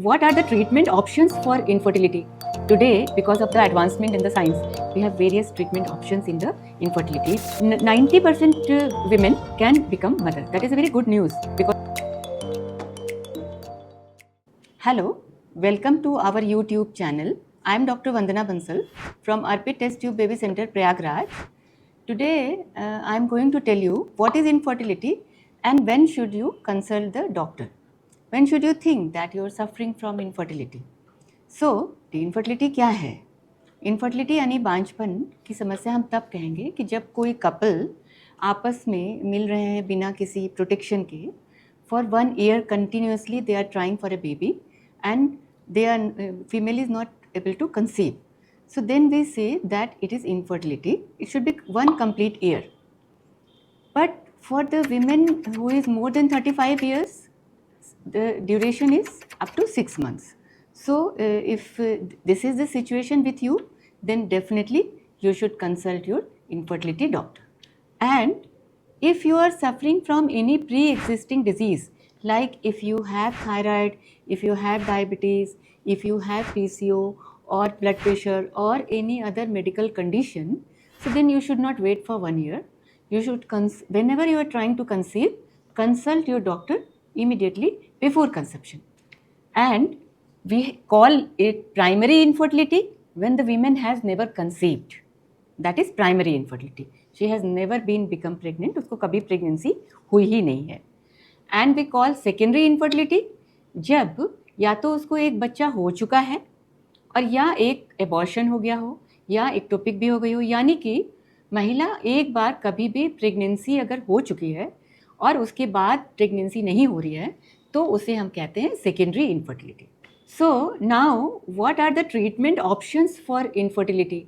what are the treatment options for infertility? Today, because of the advancement in the science, we have various treatment options in the infertility. 90% women can become mother. That is a very good news. Hello, welcome to our YouTube channel. I am Dr. Vandana Bansal from Arpit Test Tube Baby Center, Prayagraj. Today, I am going to tell you what is infertility and when should you consult the doctor. When should you think that you are suffering from infertility? So, infertility क्या है? Infertility यानी बांझपन की समस्या हम तब कहेंगे कि जब कोई कपल आपस में मिल रहे हैं बिना किसी प्रोटेक्शन के for 1 year continuously they are trying for a baby and they are female is not able to conceive. So then we say that it is infertility. It should be 1 complete year. But for the women who is more than 35 years, the duration is up to 6 months. So if this is the situation with you, then definitely you should consult your infertility doctor. And if you are suffering from any pre-existing disease, like if you have thyroid, if you have diabetes, if you have PCO or blood pressure or any other medical condition, so then you should not wait for 1 year. You should, whenever you are trying to conceive, consult your doctor immediately before conception. And we call it primary infertility when the woman has never conceived. That is primary infertility. She has never become pregnant. उसको कभी pregnancy हुई ही नहीं है. And we call secondary infertility जब या तो उसको एक बच्चा हो चुका है और या एक abortion हो गया हो या ectopic भी हो गई हो, यानी कि महिला एक बार कभी भी प्रेगनेंसी अगर हो चुकी है और उसके बाद प्रेगनेंसी नहीं हो रही है तो उसे हम कहते हैं secondary infertility. So now what are the treatment options for infertility?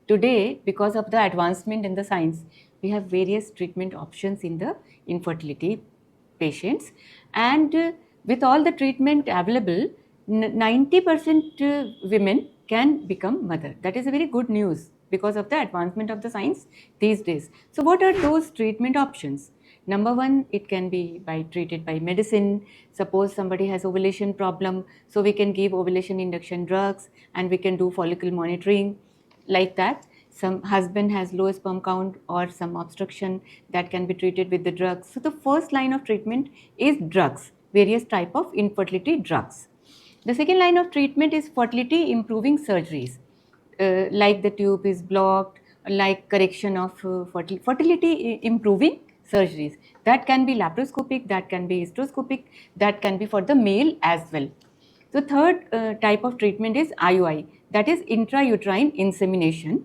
Today because of the advancement in the science we have various treatment options in the infertility patients and with all the treatment available, 90% women can become mother. That is a very good news because of the advancement of the science these days. So what are those treatment options? Number 1, it can be treated by medicine. Suppose somebody has ovulation problem, so we can give ovulation induction drugs and we can do follicle monitoring like that. Some husband has low sperm count or some obstruction, that can be treated with the drugs. So the first line of treatment is drugs, various type of infertility drugs. The second line of treatment is fertility improving surgeries, like the tube is blocked, like correction of fertility improving surgeries. That can be laparoscopic, that can be hysteroscopic, that can be for the male as well. The third type of treatment is IUI, that is intrauterine insemination,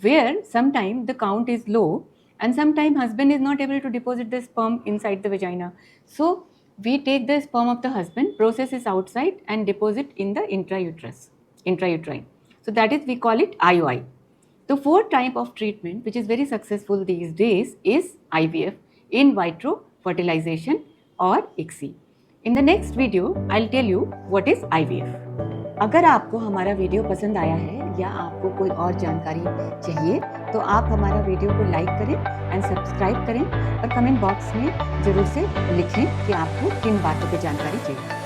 where sometimes the count is low and sometimes husband is not able to deposit the sperm inside the vagina. So we take the sperm of the husband, process it outside and deposit in the intrauterine. So that is, we call it IUI. The fourth type of treatment which is very successful these days is IVF, in vitro fertilization or ICSI. In the next video, I'll tell you what is IVF. अगर आपको हमारा video पसंद आया है या आपको कोई और जानकारी चाहिए तो आप हमारा वीडियो को लाइक करें एंड सब्सक्राइब करें और कमेंट बॉक्स में ज़रूर से लिखें कि आपको किन बातों की जानकारी चाहिए.